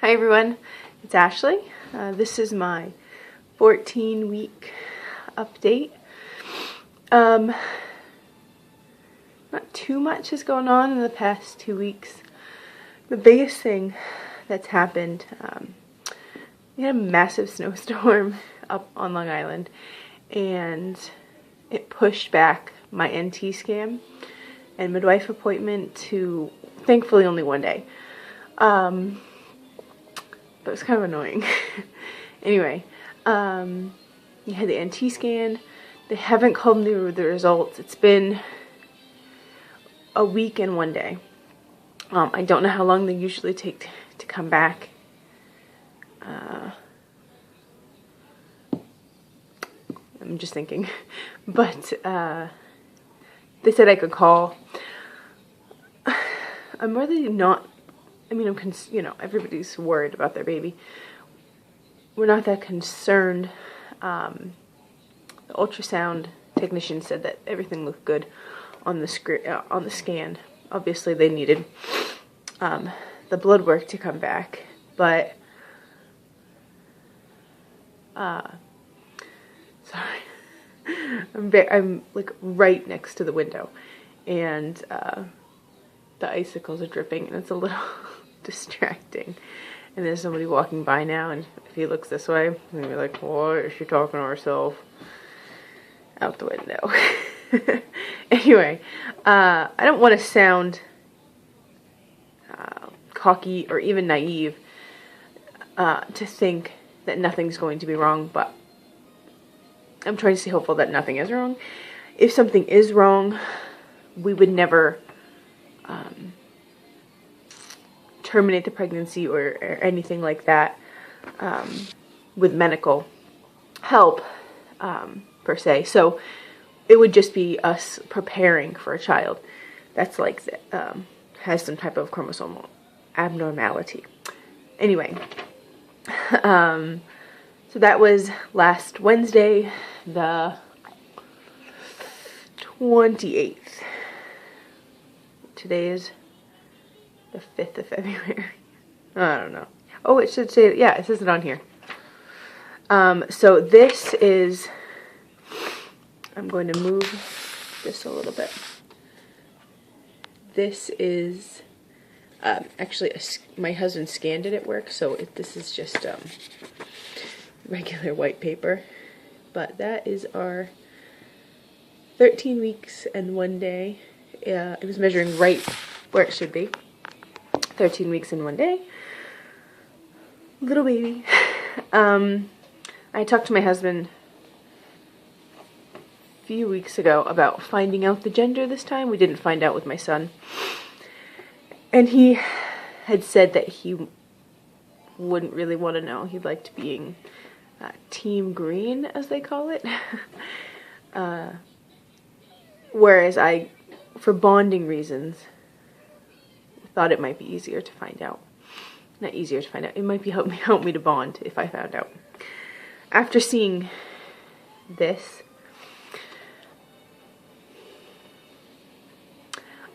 Hi everyone, it's Ashley. This is my 14-week update. Not too much has gone on in the past 2 weeks. The biggest thing that's happened, we had a massive snowstorm up on Long Island and it pushed back my NT scan and midwife appointment to thankfully only one day. But it was kind of annoying. Anyway, you had the NT scan. They haven't called me the results. It's been a week and 1 day. I don't know how long they usually take to come back. I'm just thinking. But they said I could call. I'm really not, you know, everybody's worried about their baby. We're not that concerned. The ultrasound technician said that everything looked good on the scan. Obviously, they needed the blood work to come back, but sorry, I'm like right next to the window, and the icicles are dripping, and it's a little distracting. And there's somebody walking by now, and if he looks this way, he'll be like, "What is she talking to herself?" Out the window. Anyway, I don't want to sound cocky or even naive to think that nothing's going to be wrong, but I'm trying to stay hopeful that nothing is wrong. If something is wrong, we would never terminate the pregnancy or anything like that with medical help per se. So it would just be us preparing for a child that's like has some type of chromosomal abnormality. Anyway, so that was last Wednesday, the 28th. Today is the 5th of February. I don't know. Oh, it should say, yeah, it says it on here. So this is, I'm going to move this a little bit. This is, actually, my husband scanned it at work, so this is just regular white paper. But that is our 13 weeks and 1 day. It was measuring right where it should be. 13 weeks and 1 day. Little baby. I talked to my husband a few weeks ago about finding out the gender this time. We didn't find out with my son. And he had said that he wouldn't really want to know. He liked being team green, as they call it. Whereas I, for bonding reasons, thought it might be easier to find out. Not easier to find out. It might be help me to bond if I found out. After seeing this,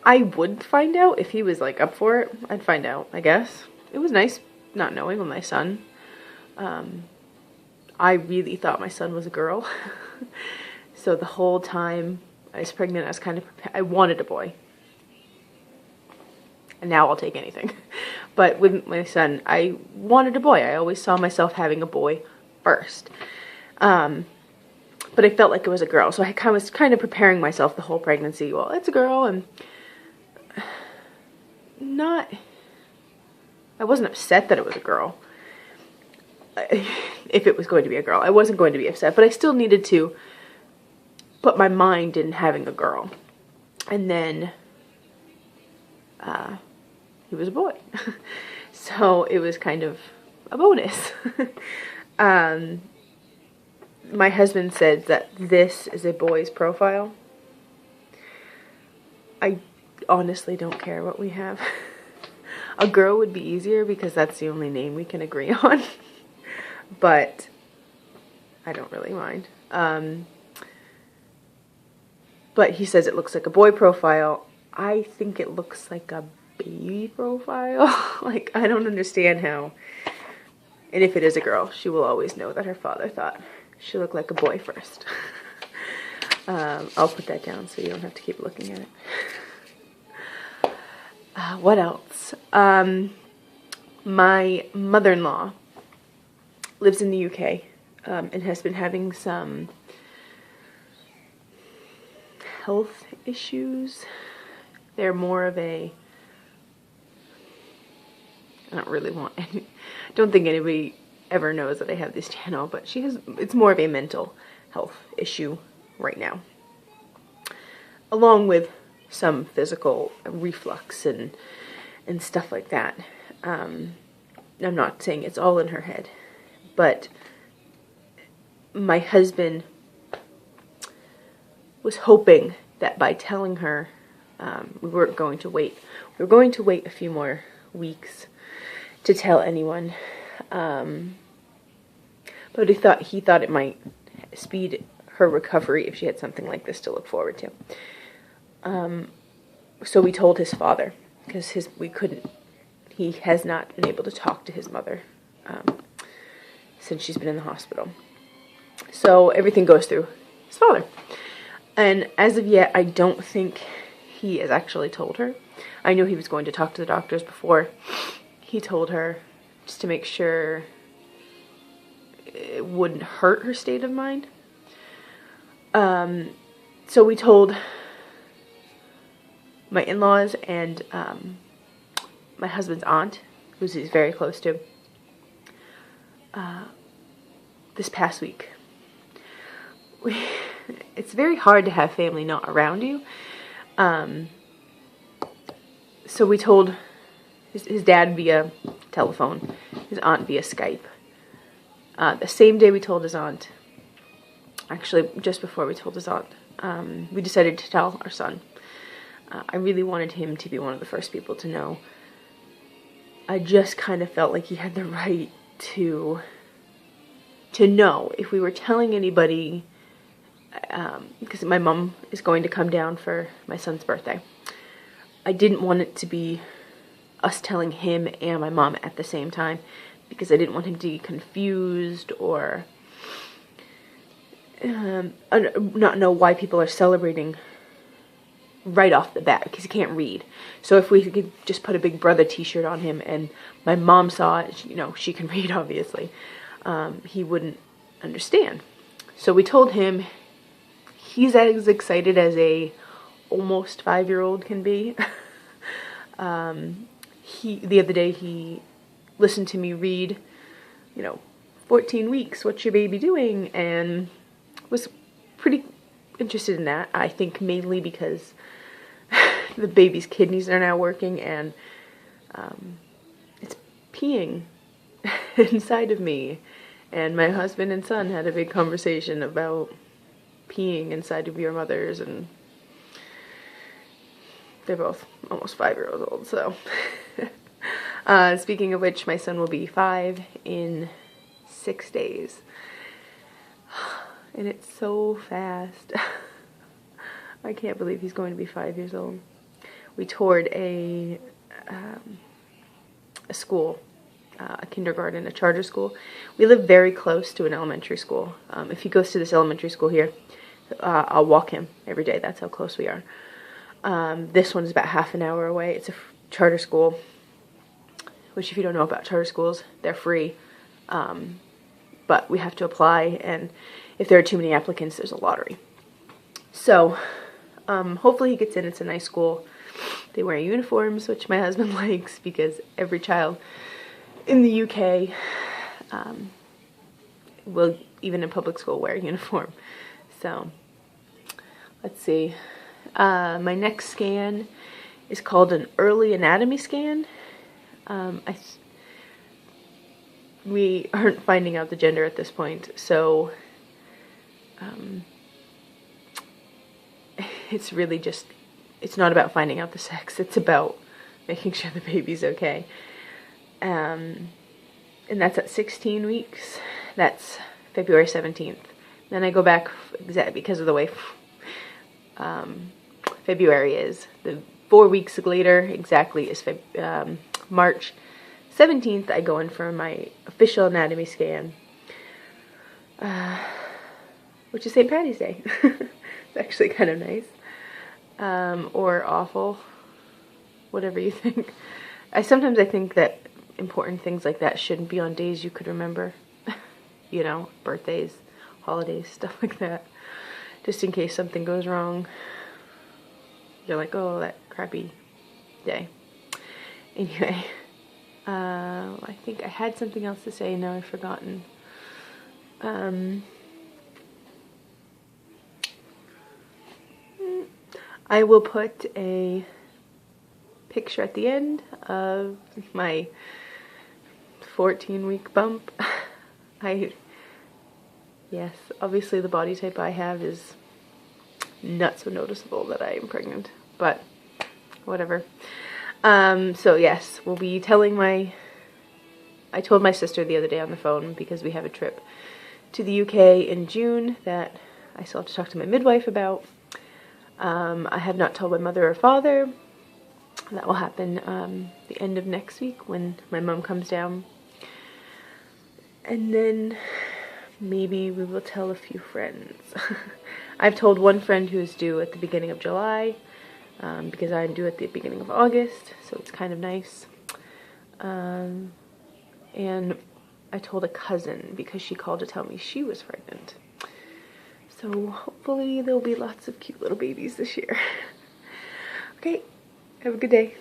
I would find out if he was like up for it. I'd find out, I guess. It was nice not knowing with my son. I really thought my son was a girl. So the whole time I was pregnant, I was kind of prepared. I wanted a boy. And now I'll take anything. But with my son, I wanted a boy. I always saw myself having a boy first. But I felt like it was a girl. So I was kind of preparing myself the whole pregnancy. Well, it's a girl, and I wasn't upset that it was a girl. If it was going to be a girl, I wasn't going to be upset, but I still needed to put my mind in having a girl. And then he was a boy. So it was kind of a bonus. My husband said that this is a boy's profile. I honestly don't care what we have. A girl would be easier because that's the only name we can agree on. But I don't really mind. But he says it looks like a boy profile. I think it looks like a baby profile. Like, I don't understand how. And if it is a girl, she will always know that her father thought she looked like a boy first. I'll put that down so you don't have to keep looking at it. What else? My mother-in-law lives in the UK and has been having some health issues. They're more of a, I don't think anybody ever knows that I have this channel, but it's more of a mental health issue right now, along with some physical reflux and stuff like that. I'm not saying it's all in her head, but my husband was hoping that by telling her we weren't going to wait. We were going to wait a few more weeks to tell anyone, but he thought it might speed her recovery if she had something like this to look forward to. So we told his father, because he has not been able to talk to his mother since she's been in the hospital. So everything goes through his father. And as of yet, I don't think he has actually told her. I knew he was going to talk to the doctors before he told her, just to make sure it wouldn't hurt her state of mind. So we told my in-laws and my husband's aunt, who he's very close to, this past week. It's very hard to have family not around you. So we told his dad via telephone, his aunt via Skype. The same day we told his aunt, actually just before we told his aunt, we decided to tell our son. I really wanted him to be one of the first people to know. I just kind of felt like he had the right to know if we were telling anybody, because my mom is going to come down for my son's birthday. I didn't want it to be us telling him and my mom at the same time, because I didn't want him to be confused or not know why people are celebrating right off the bat, because he can't read. So if we could just put a Big Brother t-shirt on him and my mom saw it, she can read obviously, he wouldn't understand. So we told him. He's as excited as a almost 5-year-old can be. The other day he listened to me read, 14 weeks, what's your baby doing? And was pretty interested in that. I think mainly because the baby's kidneys are now working and it's peeing inside of me. And my husband and son had a big conversation about peeing inside of your mothers, and they're both almost 5-year-olds old, so. Speaking of which, my son will be 5 in 6 days. And it's so fast. I can't believe he's going to be 5 years old. We toured a school, a kindergarten, a charter school. We live very close to an elementary school. If he goes to this elementary school here, I'll walk him every day. That's how close we are. This one's about half an hour away. It's a charter school, which if you don't know about charter schools, they're free. But we have to apply, and if there are too many applicants, there's a lottery. So hopefully he gets in. It's a nice school. They wear uniforms, which my husband likes, because every child in the UK will, even in public school, wear a uniform. So let's see. My next scan is called an early anatomy scan. We aren't finding out the gender at this point, so it's really just, it's not about finding out the sex, it's about making sure the baby's okay. And that's at 16 weeks. That's February 17th. Then I go back, because of the way February is, the 4 weeks later, exactly, is March 17th, I go in for my official anatomy scan, which is St. Patty's Day. It's actually kind of nice, or awful, whatever you think. Sometimes I think that important things like that shouldn't be on days you could remember, you know, birthdays, holidays, stuff like that, just in case something goes wrong. You're like, oh, that crappy day. Anyway, I think I had something else to say, now I've forgotten. I will put a picture at the end of my 14-week bump. Yes, obviously the body type I have is not so noticeable that I am pregnant, but whatever. So yes, we'll be telling I told my sister the other day on the phone, because we have a trip to the UK in June that I still have to talk to my midwife about. I have not told my mother or father. That will happen the end of next week when my mom comes down. And then maybe we will tell a few friends. I've told one friend who is due at the beginning of July, because I'm due at the beginning of August, so it's kind of nice. And I told a cousin because she called to tell me she was pregnant. So hopefully there'll be lots of cute little babies this year. Okay, have a good day.